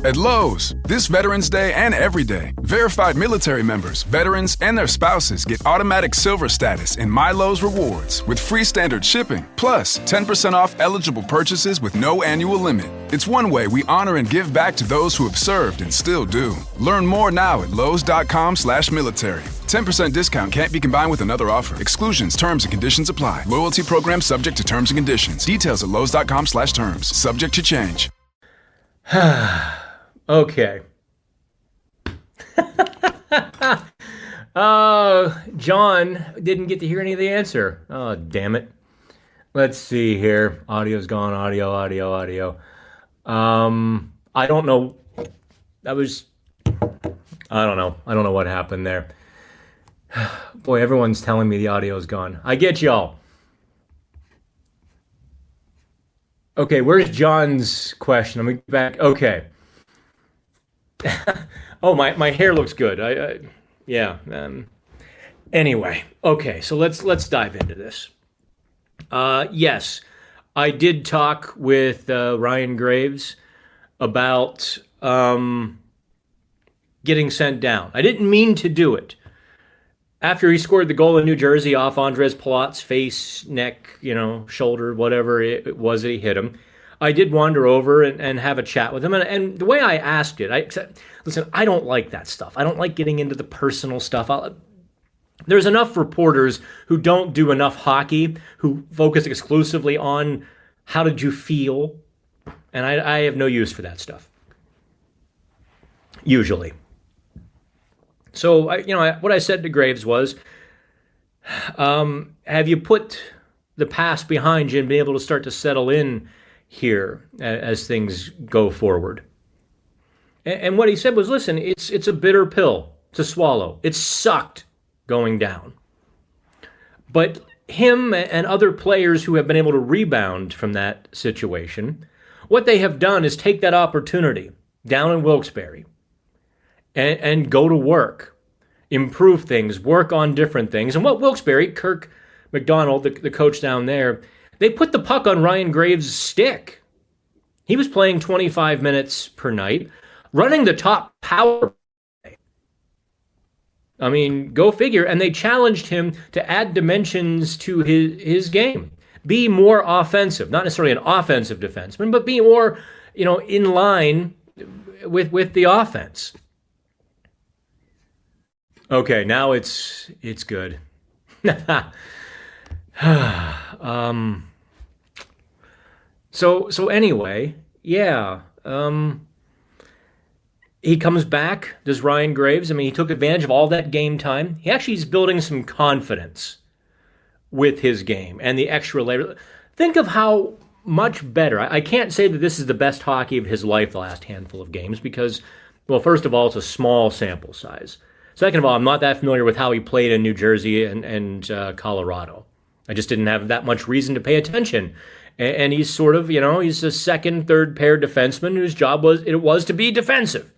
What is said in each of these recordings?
At Lowe's, this Veterans Day and every day, verified military members, veterans, and their spouses get automatic silver status in My Lowe's Rewards with free standard shipping, plus 10% off eligible purchases with no annual limit. It's one way we honor and give back to those who have served and still do. Learn more now at lowes.com/military. 10% discount can't be combined with another offer. Exclusions, terms, and conditions apply. Loyalty program subject to terms and conditions. Details at lowes.com/terms. Subject to change. Okay. John didn't get to hear any of the answer. Oh, damn it. Let's see here. Audio's gone. Audio. I don't know. I don't know. I don't know what happened there. Boy, everyone's telling me the audio's gone. I get y'all. Okay, where's John's question? Let me get back. Okay. Oh, my hair looks good. Yeah. Anyway, okay, so let's dive into this. Yes, I did talk with Ryan Graves about getting sent down. I didn't mean to do it. After he scored the goal in New Jersey off Andres Palat's face, neck, shoulder, whatever it was that he hit him, I did wander over and have a chat with him. And the way I asked it, listen, I don't like that stuff. I don't like getting into the personal stuff. There's enough reporters who don't do enough hockey, who focus exclusively on how did you feel, and I have no use for that stuff, usually. So, what I said to Graves was, have you put the past behind you and been able to start to settle in here as things go forward? And what he said was, listen, it's a bitter pill to swallow. It sucked going down. But him and other players who have been able to rebound from that situation, what they have done is take that opportunity down in Wilkes-Barre and go to work, improve things, work on different things. And what Wilkes-Barre, Kirk McDonald, the coach down there, they put the puck on Ryan Graves' stick. He was playing 25 minutes per night, running the top power play. I mean, go figure. And they challenged him to add dimensions to his game. Be more offensive, not necessarily an offensive defenseman, but be more, in line with the offense. Okay, now it's good. So anyway, yeah. He comes back, does Ryan Graves. I mean, he took advantage of all that game time. He actually is building some confidence with his game and the extra layer. Think of how much better. I can't say that this is the best hockey of his life the last handful of games because, well, first of all, it's a small sample size. Second of all, I'm not that familiar with how he played in New Jersey and Colorado. I just didn't have that much reason to pay attention. And he's sort of, he's a second, third pair defenseman whose job was to be defensive.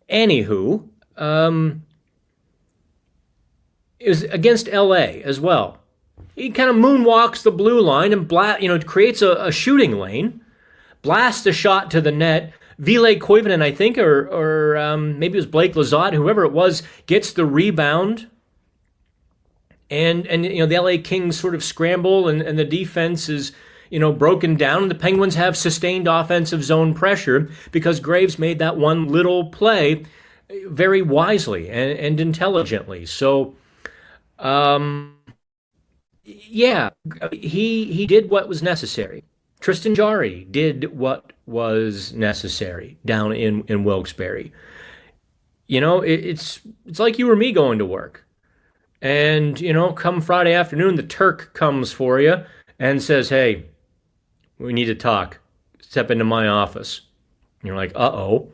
Anywho, it was against LA as well. He kind of moonwalks the blue line and creates a shooting lane, blasts a shot to the net. Ville Koivunen, I think, or maybe it was Blake Lizotte, whoever it was, gets the rebound. And the LA Kings sort of scramble and the defense is, broken down. And the Penguins have sustained offensive zone pressure because Graves made that one little play very wisely and intelligently. So, yeah, he did what was necessary. Tristan Jarry did what was necessary down in Wilkes-Barre. It's like you or me going to work. And, come Friday afternoon, the Turk comes for you and says, hey, we need to talk. Step into my office. And you're like, uh-oh.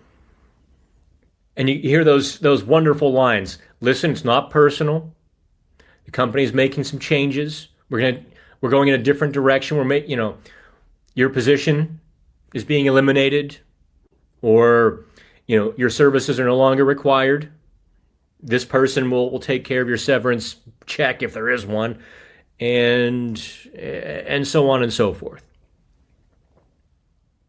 And you hear those wonderful lines. Listen, it's not personal. The company's making some changes. We're going in a different direction. Your position is being eliminated, or, your services are no longer required. This person will take care of your severance check if there is one, and so on and so forth.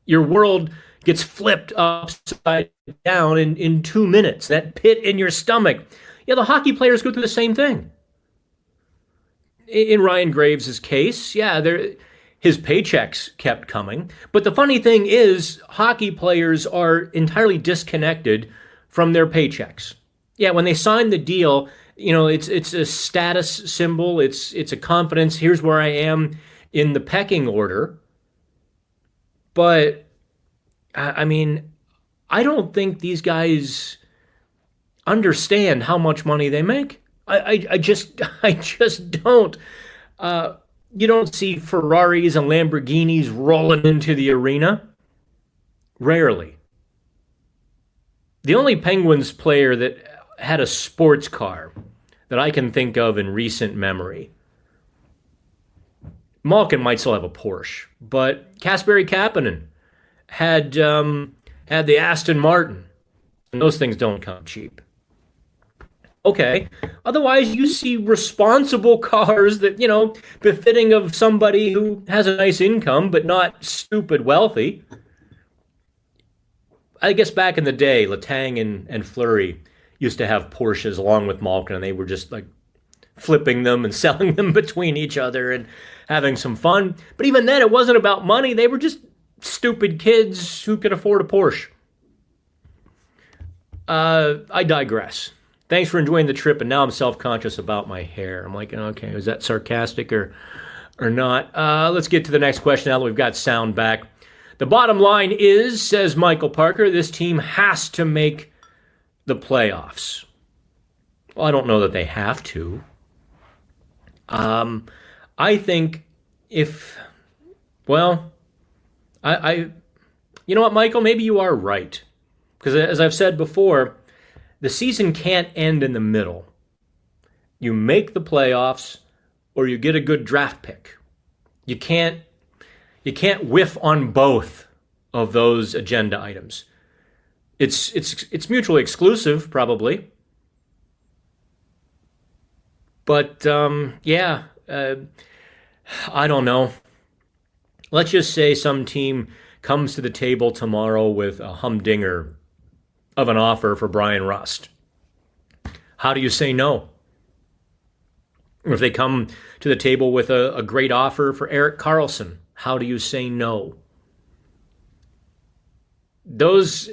Your world gets flipped upside down in 2 minutes. That pit in your stomach. Yeah, the hockey players go through the same thing. In Ryan Graves' case, yeah, his paychecks kept coming. But the funny thing is, hockey players are entirely disconnected from their paychecks. Yeah, when they sign the deal, it's a status symbol. It's a confidence. Here's where I am in the pecking order. But I mean, I don't think these guys understand how much money they make. I just don't. You don't see Ferraris and Lamborghinis rolling into the arena. Rarely. The only Penguins player that had a sports car that I can think of in recent memory. Malkin might still have a Porsche, but Kasperi Kapanen had the Aston Martin, and those things don't come cheap. Okay. Otherwise, you see responsible cars that, befitting of somebody who has a nice income but not stupid wealthy. I guess back in the day, Letang and Fleury used to have Porsches along with Malkin, and they were just like flipping them and selling them between each other and having some fun. But even then, it wasn't about money. They were just stupid kids who could afford a Porsche. I digress. Thanks for enjoying the trip, and now I'm self-conscious about my hair. I'm like, okay, is that sarcastic or not? Let's get to the next question now that we've got sound back. The bottom line is, says Michael Parker, this team has to make the playoffs. Well, I don't know that they have to. I think I you know what, Michael, maybe you are right. Because as I've said before, the season can't end in the middle. You make the playoffs or you get a good draft pick. You can't whiff on both of those agenda items. It's mutually exclusive, probably. But I don't know. Let's just say some team comes to the table tomorrow with a humdinger of an offer for Brian Rust. How do you say no? Or if they come to the table with a great offer for Erik Karlsson, how do you say no? Those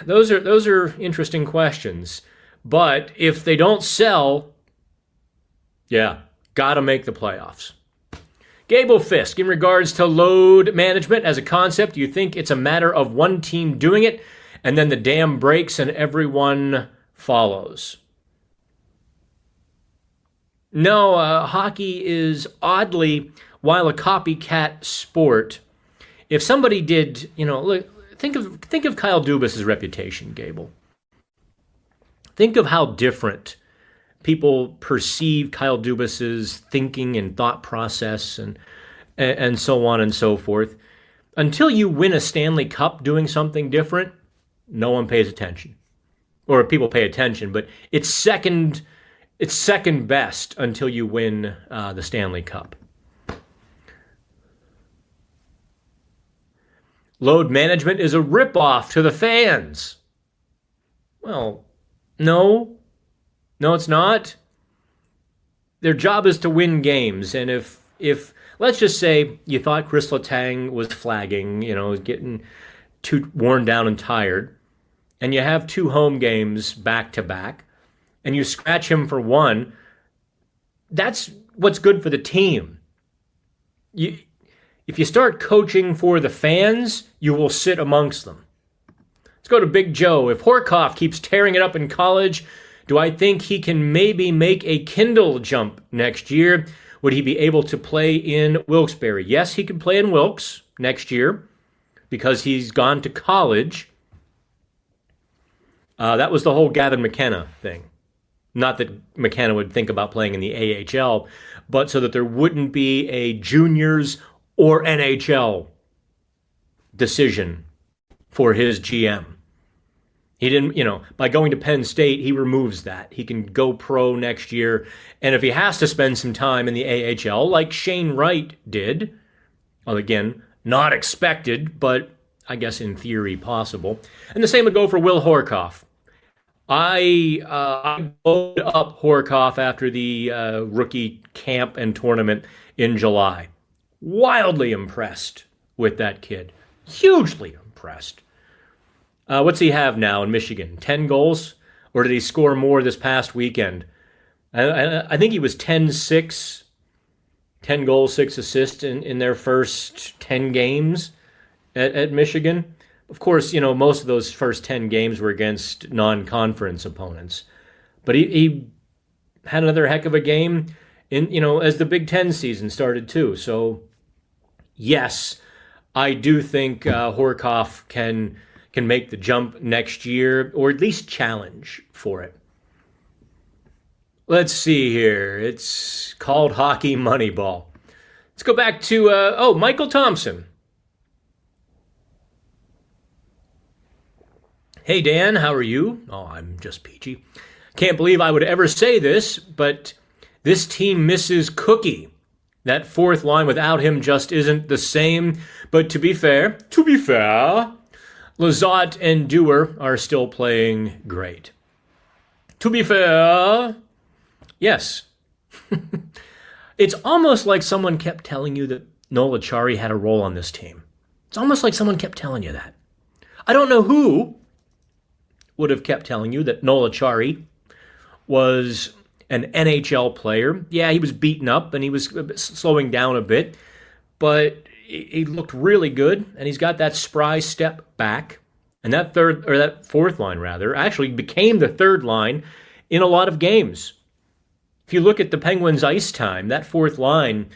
are interesting questions. But if they don't sell, gotta make the playoffs. Gable Fisk, in regards to load management as a concept, do you think it's a matter of one team doing it and then the dam breaks and everyone follows? No, hockey is oddly, while a copycat sport, if somebody did, look, think of Kyle Dubas's reputation, Gable. Think of how different people perceive Kyle Dubas's thinking and thought process and so on and so forth. Until you win a Stanley Cup doing something different, no one pays attention. Or people pay attention, but it's second best until you win the Stanley Cup. Load management is a ripoff to the fans. Well, no, it's not. Their job is to win games, and if let's just say you thought Chris Letang was flagging, getting too worn down and tired, and you have 2 home games back to back, and you scratch him for 1, that's what's good for the team. If you start coaching for the fans, you will sit amongst them. Let's go to Big Joe. If Horkoff keeps tearing it up in college, do I think he can maybe make a Kindle jump next year? Would he be able to play in Wilkes-Barre? Yes, he can play in Wilkes next year because he's gone to college. That was the whole Gavin McKenna thing. Not that McKenna would think about playing in the AHL, but so that there wouldn't be a juniors or NHL decision for his GM. He didn't, by going to Penn State, he removes that. He can go pro next year. And if he has to spend some time in the AHL, like Shane Wright did, well, again, not expected, but I guess, in theory, possible. And the same would go for Will Horkoff. I blowed up Horkoff after the rookie camp and tournament in July. Wildly impressed with that kid. Hugely impressed. What's he have now in Michigan? 10 goals? Or did he score more this past weekend? I think he was 10-6, 10 goals, 6 assists in their first 10 games at Michigan. Of course, most of those first 10 games were against non-conference opponents. But he had another heck of a game as the Big Ten season started too. So, yes, I do think Horkoff can make the jump next year, or at least challenge for it. Let's see here. It's called Hockey Moneyball. Let's go back to, Michael Thompson. Hey, Dan, how are you? Oh, I'm just peachy. Can't believe I would ever say this, but this team misses Cookie. That fourth line without him just isn't the same. But to be fair, Lizotte and Dewar are still playing great. To be fair, yes. It's almost like someone kept telling you that Noel Acciari had a role on this team. It's almost like someone kept telling you that. I don't know who would have kept telling you that Noel Acciari was an NHL player. Yeah, he was beaten up and he was slowing down a bit, but he looked really good, and he's got that spry step back. And that fourth line, rather, actually became the third line in a lot of games. If you look at the Penguins' ice time, that fourth line,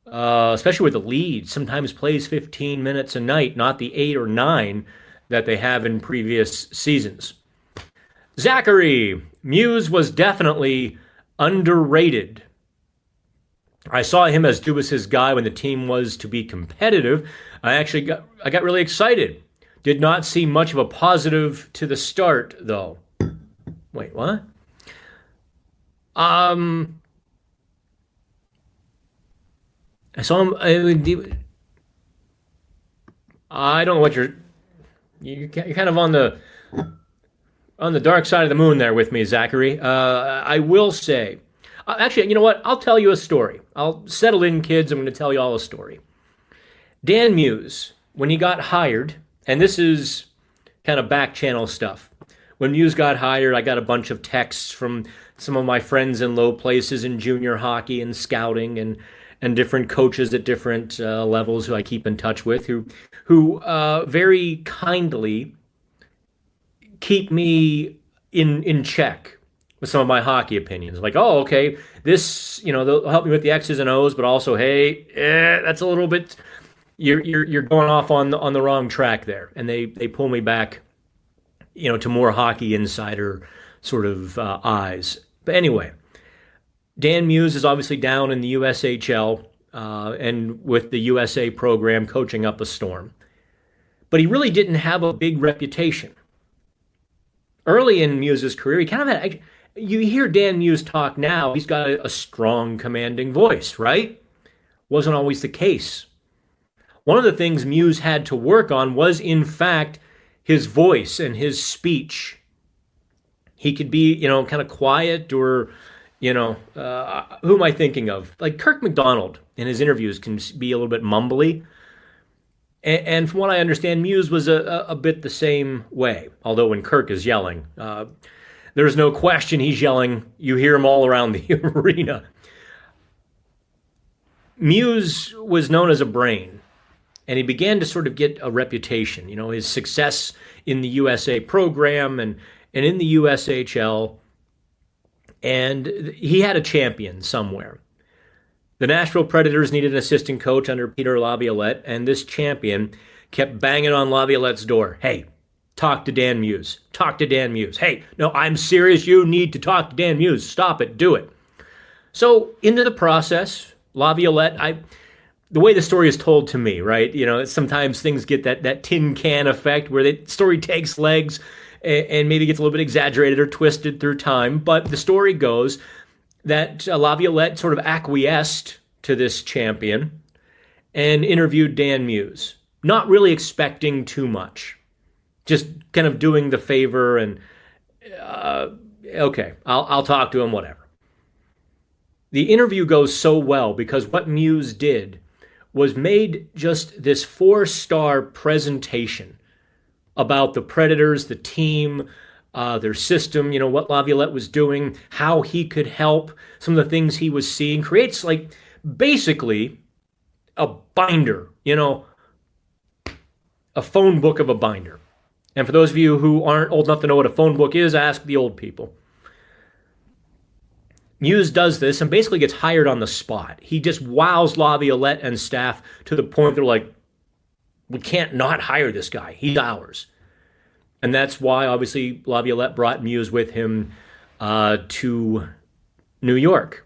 especially with the lead, sometimes plays 15 minutes a night, not the 8 or 9 that they have in previous seasons. Zachary, Muse was definitely underrated. I saw him as Dubas's guy when the team was to be competitive. I got really excited. Did not see much of a positive to the start, though. Wait, what? I saw him. I don't know what you're kind of on the dark side of the moon there with me, Zachary. I will say, actually, you know what? I'll tell you a story. I'll settle in, kids. I'm going to tell you all a story. Dan Muse, when he got hired, and this is kind of back channel stuff. When Muse got hired, I got a bunch of texts from some of my friends in low places in junior hockey and scouting, and different coaches at different levels who I keep in touch with, who very kindly keep me in check with some of my hockey opinions. Like, oh, okay, this, they'll help me with the X's and O's, but also, hey, that's a little bit, you're going off on the wrong track there. And they pull me back, to more hockey insider sort of eyes. But anyway, Dan Muse is obviously down in the USHL and with the USA program coaching up a storm. But he really didn't have a big reputation. Early in Muse's career, he kind of had, you hear Dan Muse talk now, he's got a strong, commanding voice, right? Wasn't always the case. One of the things Muse had to work on was, in fact, his voice and his speech. He could be, kind of quiet, or, who am I thinking of? Like Kirk McDonald in his interviews can be a little bit mumbly. And from what I understand, Muse was a bit the same way. Although when Kirk is yelling, there's no question he's yelling. You hear him all around the arena. Muse was known as a brain, and he began to sort of get a reputation. His success in the USA program and in the USHL, and he had a champion somewhere. The Nashville Predators needed an assistant coach under Peter Laviolette, and this champion kept banging on Laviolette's door. Hey, talk to Dan Muse. Talk to Dan Muse. Hey, no, I'm serious. You need to talk to Dan Muse. Stop it. Do it. So into the process, Laviolette, the way the story is told to me, right? Sometimes things get that tin can effect where the story takes legs and maybe gets a little bit exaggerated or twisted through time. But the story goes that Laviolette sort of acquiesced to this champion and interviewed Dan Muse. not really expecting too much, just kind of doing the favor and okay, I'll talk to him, whatever. The interview goes so well because what Muse did was made just this 4-star presentation about the Predators, the team, their system, what Laviolette was doing, how he could help, some of the things he was seeing. Creates like basically a binder, a phone book of a binder. And for those of you who aren't old enough to know what a phone book is, ask the old people. Muse does this and basically gets hired on the spot. He just wows Laviolette and staff to the point they're like, we can't not hire this guy. He's ours. And that's why, obviously, Laviolette brought Muse with him to New York.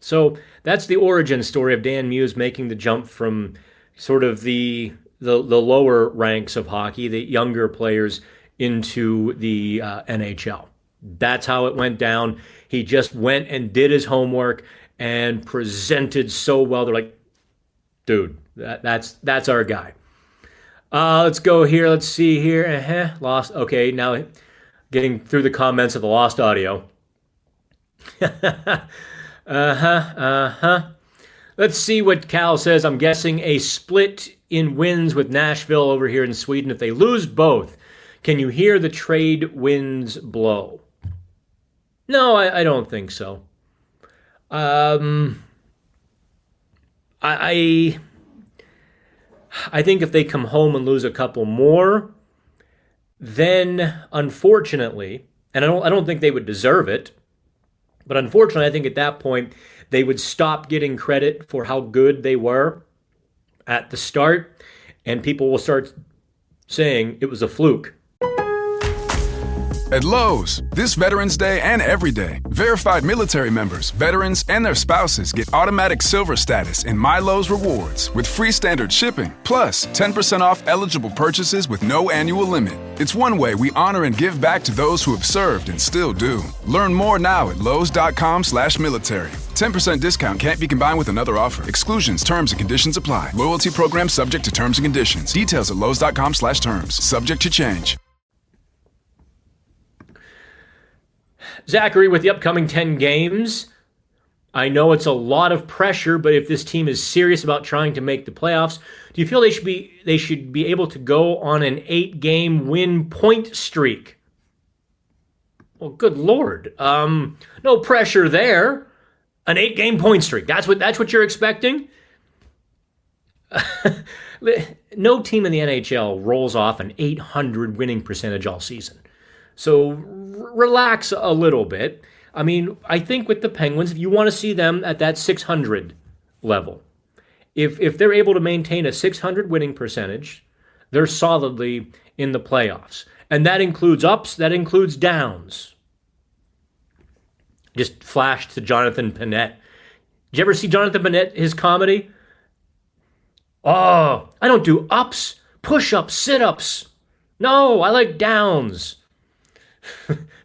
So that's the origin story of Dan Muse making the jump from sort of the lower ranks of hockey, the younger players, into the NHL. That's how it went down. He just went and did his homework and presented so well. They're like, dude, that's our guy. Let's go here. Let's see here. Lost. Okay, now getting through the comments of the lost audio. Let's see what Cal says. I'm guessing a split in wins with Nashville over here in Sweden. If they lose both, can you hear the trade winds blow? No, I don't think so. I think if they come home and lose a couple more, then unfortunately, and I don't think they would deserve it, but unfortunately, I think at that point they would stop getting credit for how good they were at the start, and people will start saying it was a fluke. At Lowe's, this Veterans Day and every day, verified military members, veterans, and their spouses get automatic silver status in My Lowe's Rewards with free standard shipping, plus 10% off eligible purchases with no annual limit. It's one way we honor and give back to those who have served and still do. Learn more now at lowes.com/military. 10% discount can't be combined with another offer. Exclusions, terms, and conditions apply. Loyalty program subject to terms and conditions. Details at lowes.com/terms. Subject to change. Zachary, with the upcoming 10 games, I know it's a lot of pressure, but if this team is serious about trying to make the playoffs, do you feel they should be able to go on an 8-game win point streak? Well, good Lord. No pressure there. An 8-game point streak. That's what you're expecting? No team in the NHL rolls off an 800 winning percentage all season. So relax a little bit. I mean, I think with the Penguins, if you want to see them at that 600 level, if they're able to maintain a 600 winning percentage, they're solidly in the playoffs. And that includes ups, that includes downs. Just flash to Jonathan Panette. Did you ever see Jonathan Panette, his comedy? Oh, I don't do ups, push-ups, sit-ups. No, I like downs.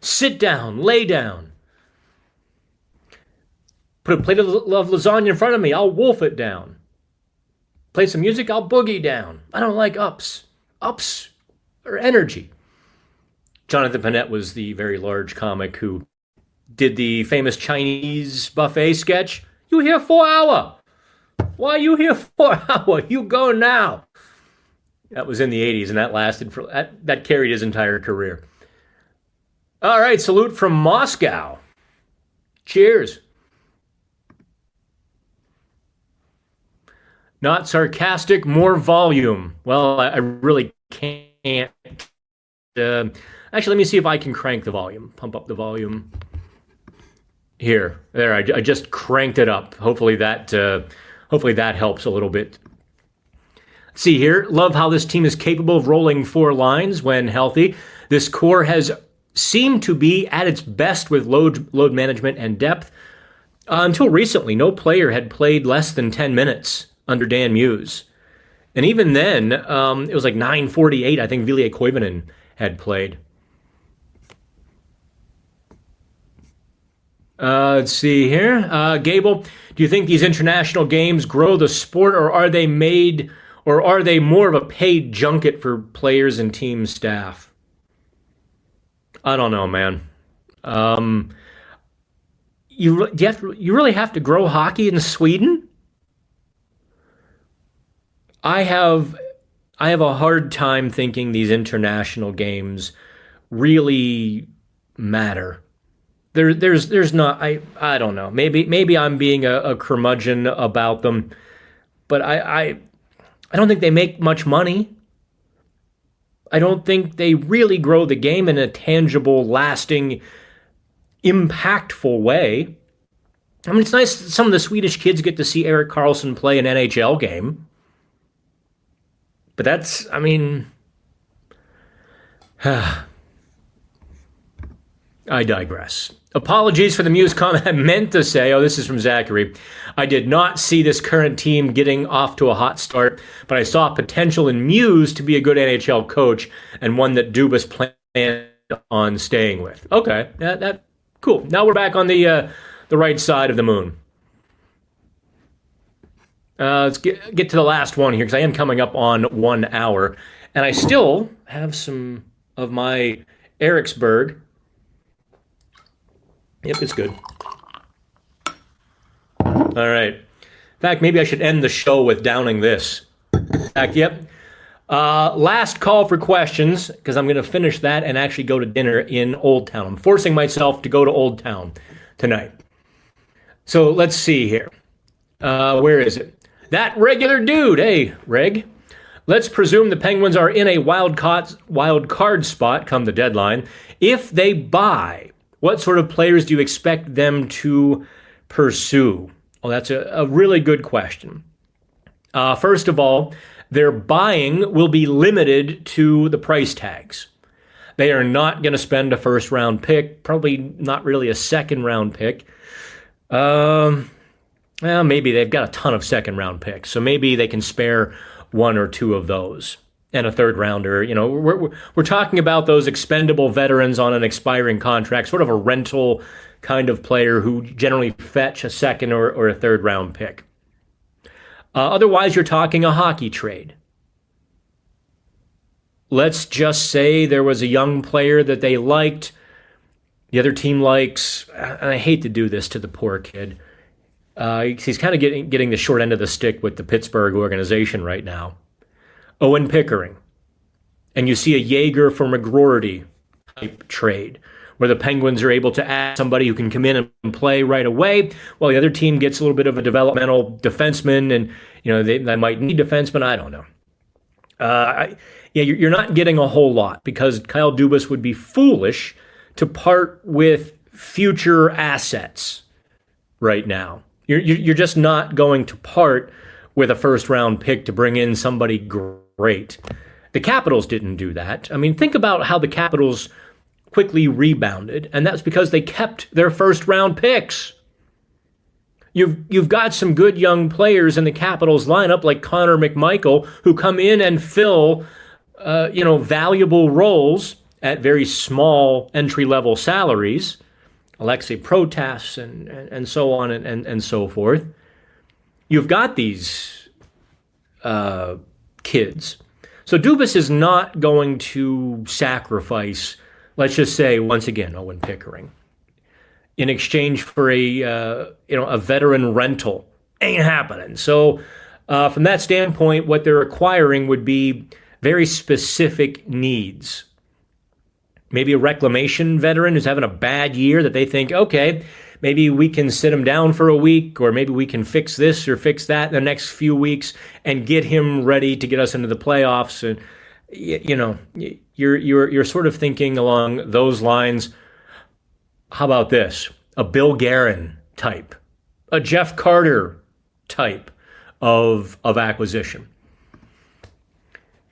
Sit down, lay down. Put a plate of lasagna in front of me, I'll wolf it down. Play some music, I'll boogie down. I don't like ups. Ups are energy. Jonathan Panette was the very large comic who did the famous Chinese buffet sketch. You here 4 hour? Why you here 4 hour? You go now. That was in the 80s, and that lasted that carried his entire career. All right, salute from Moscow. Cheers. Not sarcastic, more volume. Well, I really can't. Actually, let me see if I can crank the volume. Pump up the volume. Here, there. I just cranked it up. Hopefully that helps a little bit. Let's see here. Love how this team is capable of rolling 4 lines when healthy. This core has seemed to be at its best with load management and depth. Until recently, no player had played less than 10 minutes under Dan Muse. And even then, it was like 9:48, I think Vilja Koivunen had played. Let's see here. Gable, do you think these international games grow the sport, or are they made Or are they more of a paid junket for players and team staff? I don't know, man. You really have to grow hockey in Sweden? I have a hard time thinking these international games really matter. There's not. I don't know. Maybe I'm being a curmudgeon about them, but I don't think they make much money. I don't think they really grow the game in a tangible, lasting, impactful way. I mean, it's nice that some of the Swedish kids get to see Erik Karlsson play an NHL game. But that's, I mean, I digress. Apologies for the Muse comment. I meant to say, this is from Zachary. I did not see this current team getting off to a hot start, but I saw potential in Muse to be a good NHL coach and one that Dubas planned on staying with. Okay, that cool. Now we're back on the right side of the moon. Let's get to the last one here because I am coming up on 1 hour, and I still have some of my Eriksberg. Yep, it's good. All right. In fact, maybe I should end the show with downing this. In fact, yep. Last call for questions, because I'm going to finish that and actually go to dinner in Old Town. I'm forcing myself to go to Old Town tonight. So let's see here. Where is it? That regular dude. Hey, Reg. Let's presume the Penguins are in a wild card spot come the deadline. If they buy, what sort of players do you expect them to pursue? Well, that's a really good question. First of all, their buying will be limited to the price tags. They are not going to spend a first-round pick, probably not really a second-round pick. Well, maybe they've got a ton of second-round picks, so maybe they can spare one or two of those. And a third rounder, we're talking about those expendable veterans on an expiring contract, sort of a rental kind of player who generally fetch a second or a third round pick. Otherwise, you're talking a hockey trade. Let's just say there was a young player that they liked, the other team likes, and I hate to do this to the poor kid. He's kind of getting the short end of the stick with the Pittsburgh organization right now. Owen Pickering. And you see a Jaeger for McGroarty type trade where the Penguins are able to add somebody who can come in and play right away while the other team gets a little bit of a developmental defenseman and, they might need defenseman. I don't know. You're not getting a whole lot because Kyle Dubas would be foolish to part with future assets right now. You're just not going to part with a first-round pick to bring in somebody great. The Capitals didn't do that. I mean, think about how the Capitals quickly rebounded, and that's because they kept their first-round picks. You've got some good young players in the Capitals lineup, like Connor McMichael, who come in and fill, valuable roles at very small entry-level salaries. Alexei Protas and so on and so forth. You've got these kids. So Dubas is not going to sacrifice, let's just say, once again, Owen Pickering, in exchange for a veteran rental. Ain't happening. So from that standpoint, what they're acquiring would be very specific needs. Maybe a reclamation veteran who's having a bad year that they think, okay, maybe we can sit him down for a week, or maybe we can fix this or fix that in the next few weeks and get him ready to get us into the playoffs. And you're sort of thinking along those lines. How about this? A Bill Guerin type, a Jeff Carter type of acquisition.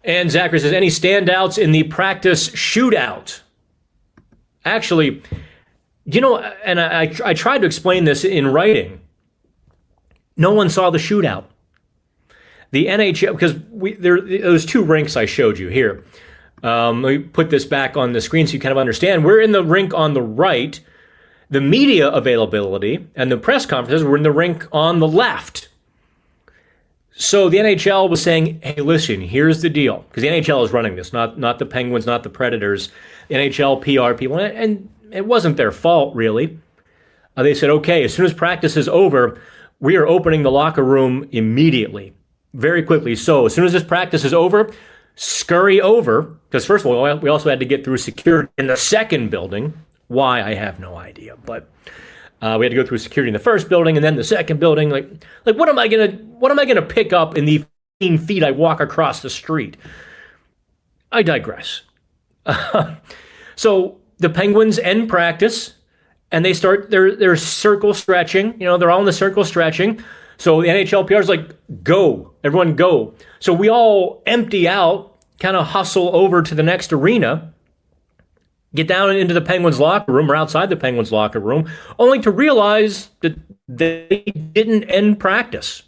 And Zachary says, any standouts in the practice shootout? Actually, and I tried to explain this in writing. No one saw the shootout. The NHL, because those two rinks I showed you here. Let me put this back on the screen so you kind of understand. We're in the rink on the right. The media availability and the press conferences were in the rink on the left. So the NHL was saying, hey, listen, here's the deal. Because the NHL is running this, not the Penguins, not the Predators. The NHL PR people, and it wasn't their fault, really. They said, okay, as soon as practice is over, we are opening the locker room immediately, very quickly. So as soon as this practice is over, scurry over. Because first of all, we also had to get through security in the second building. Why, I have no idea. But we had to go through security in the first building and then the second building. Like what am I gonna pick up in the 15 feet I walk across the street? I digress. So the Penguins end practice and they start their circle stretching. They're all in the circle stretching. So the NHL PR is like, go, everyone go. So we all empty out, kind of hustle over to the next arena, get down into the Penguins locker room or outside the Penguins locker room, only to realize that they didn't end practice.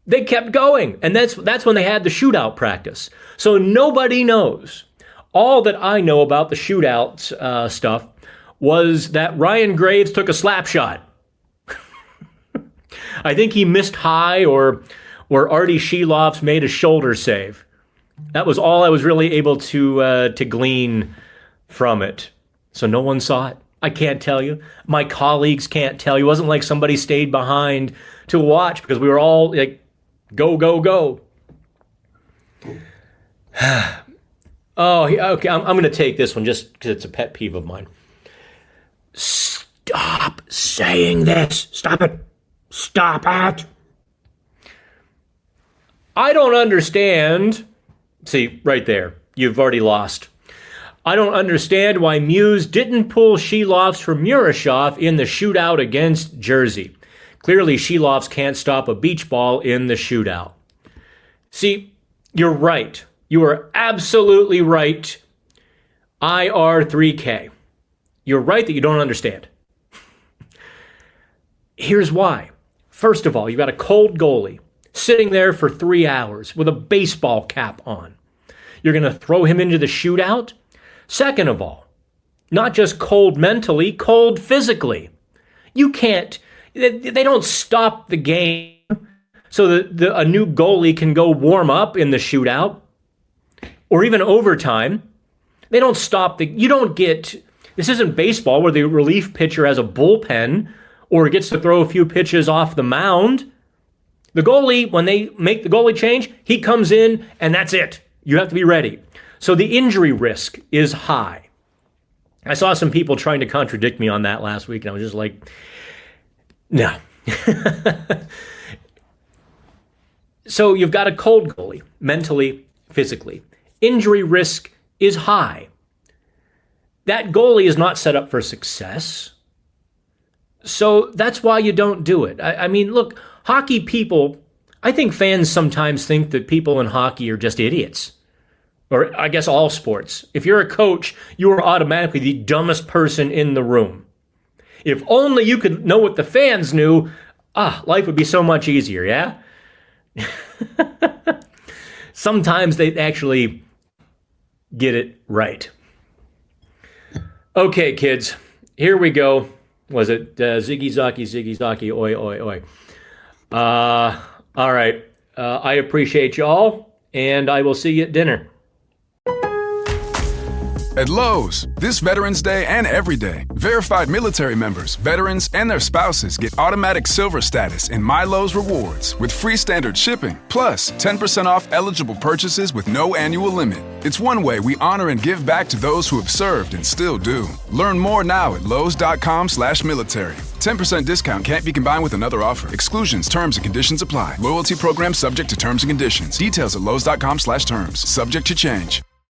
They kept going. And that's when they had the shootout practice. So nobody knows. All that I know about the shootout stuff was that Ryan Graves took a slap shot. I think he missed high or Artie Sheloff's made a shoulder save. That was all I was really able to glean from it. So no one saw it. I can't tell you. My colleagues can't tell you. It wasn't like somebody stayed behind to watch because we were all like, go, go, go. Oh, okay. I'm going to take this one just because it's a pet peeve of mine. Stop saying this. Stop it. Stop it. I don't understand. See, right there. You've already lost. I don't understand why Muse didn't pull Sheloffs from Murashov in the shootout against Jersey. Clearly, Sheloffs can't stop a beach ball in the shootout. See, you're right. You are absolutely right. IR3K. You're right that you don't understand. Here's why. First of all, you've got a cold goalie sitting there for 3 hours with a baseball cap on. You're going to throw him into the shootout? Second of all, not just cold mentally, cold physically. You can't, they don't stop the game so that a new goalie can go warm up in the shootout or even overtime. They don't stop you don't get, this isn't baseball where the relief pitcher has a bullpen or gets to throw a few pitches off the mound. The goalie, when they make the goalie change, he comes in and that's it. You have to be ready. So the injury risk is high. I saw some people trying to contradict me on that last week, and I was just like, no. So you've got a cold goalie, mentally, physically. Injury risk is high. That goalie is not set up for success. So that's why you don't do it. I mean, look, hockey people, I think fans sometimes think that people in hockey are just idiots. Or I guess all sports. If you're a coach, you are automatically the dumbest person in the room. If only you could know what the fans knew, life would be so much easier, yeah? Sometimes they actually get it right. Okay, kids, here we go. Was it Ziggy Zaki, oi, oi, oi. All right. I appreciate you all, and I will see you at dinner. At Lowe's, this Veterans Day and every day, verified military members, veterans, and their spouses get automatic silver status in My Lowe's Rewards with free standard shipping, plus 10% off eligible purchases with no annual limit. It's one way we honor and give back to those who have served and still do. Learn more now at lowes.com/military. 10% discount can't be combined with another offer. Exclusions, terms, and conditions apply. Loyalty program subject to terms and conditions. Details at lowes.com/terms. Subject to change.